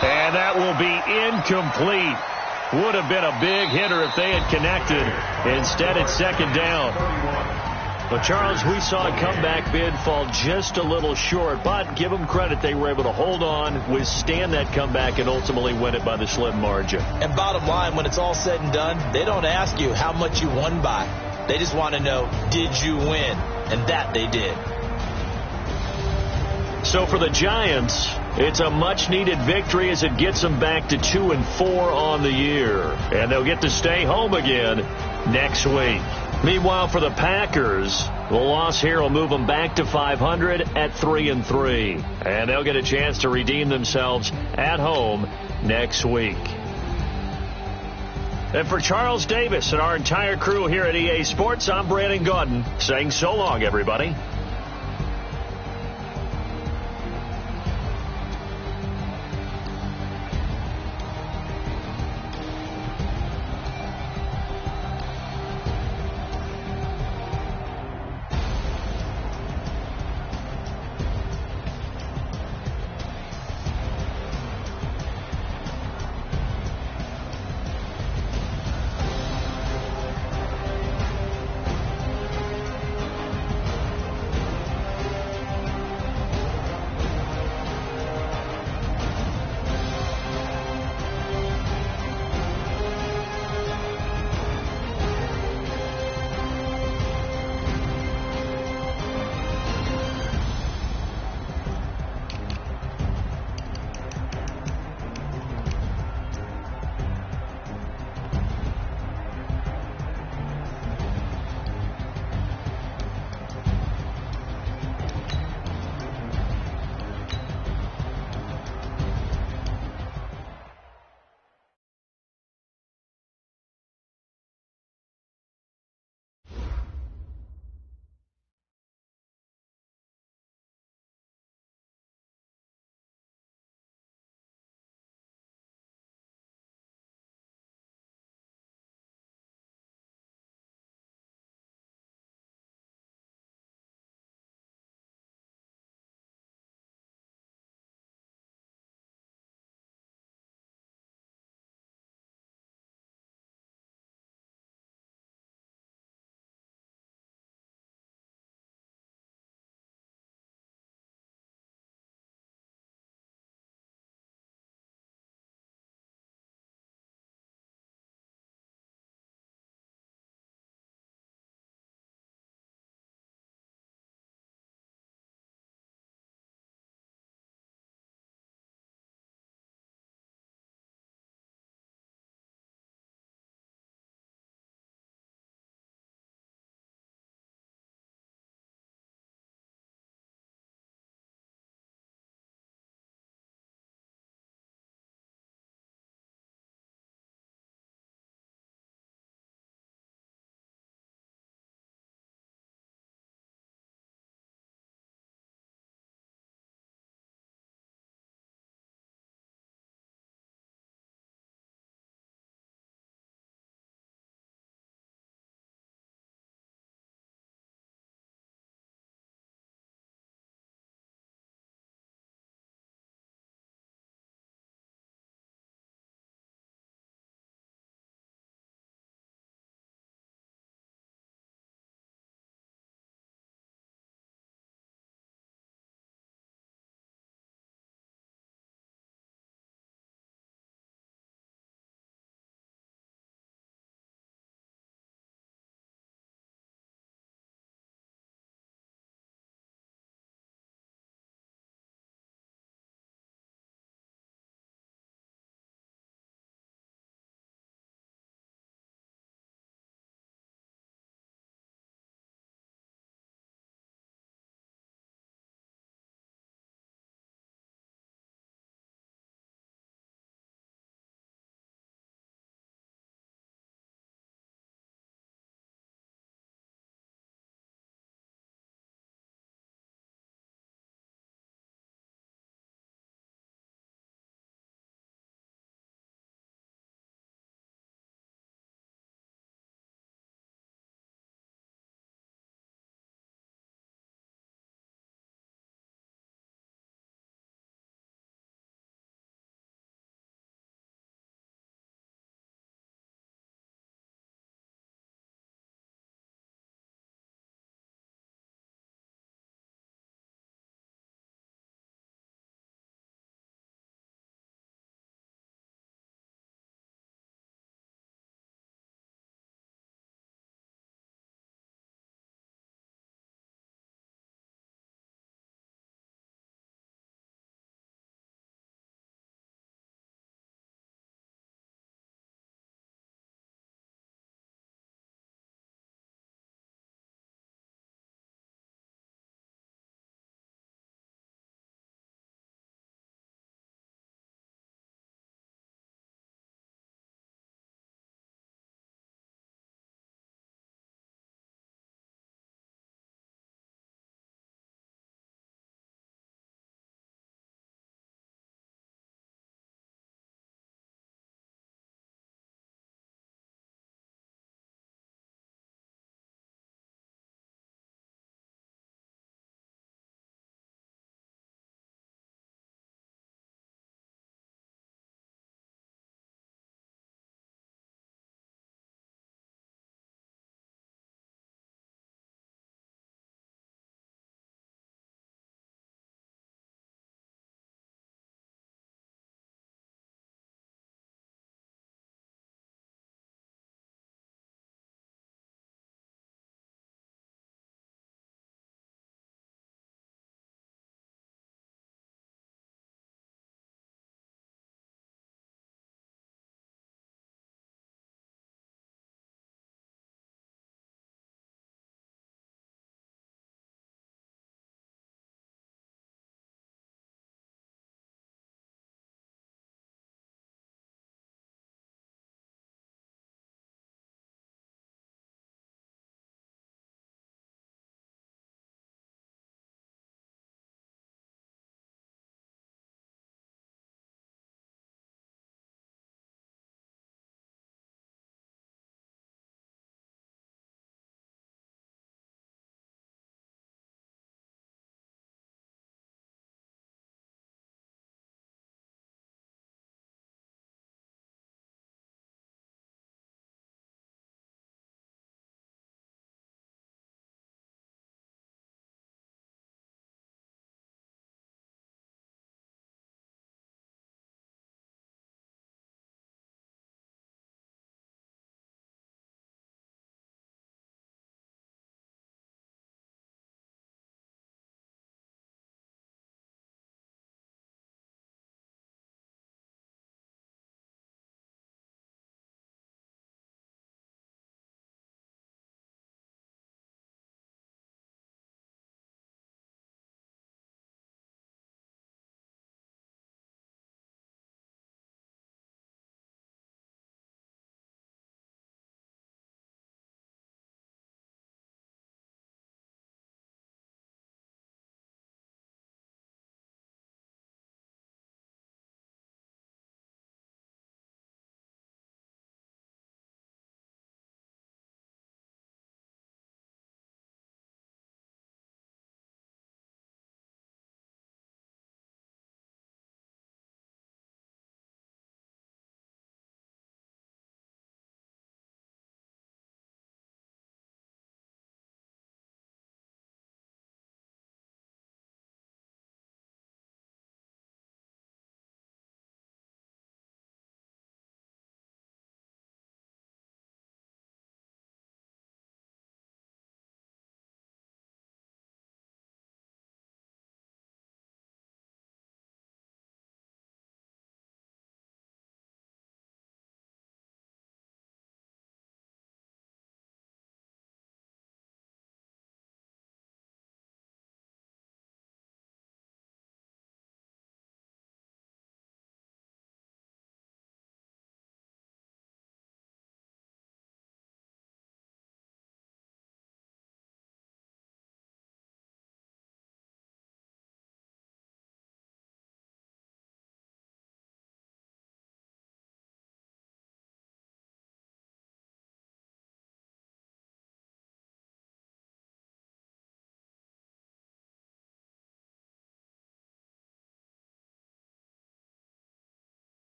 And that will be incomplete. Would have been a big hitter if they had connected. Instead, it's 2nd down. But, Charles, we saw a comeback bid fall just a little short. But give them credit. They were able to hold on, withstand that comeback, and ultimately win it by the slim margin. And bottom line, when it's all said and done, they don't ask you how much you won by. They just want to know, did you win? And that they did. So for the Giants, it's a much-needed victory as it gets them back to 2-4 on the year. And they'll get to stay home again next week. Meanwhile, for the Packers, the loss here will move them back to 500 at 3-3. And they'll get a chance to redeem themselves at home next week. And for Charles Davis and our entire crew here at EA Sports, I'm Brandon Gaudin saying so long, everybody.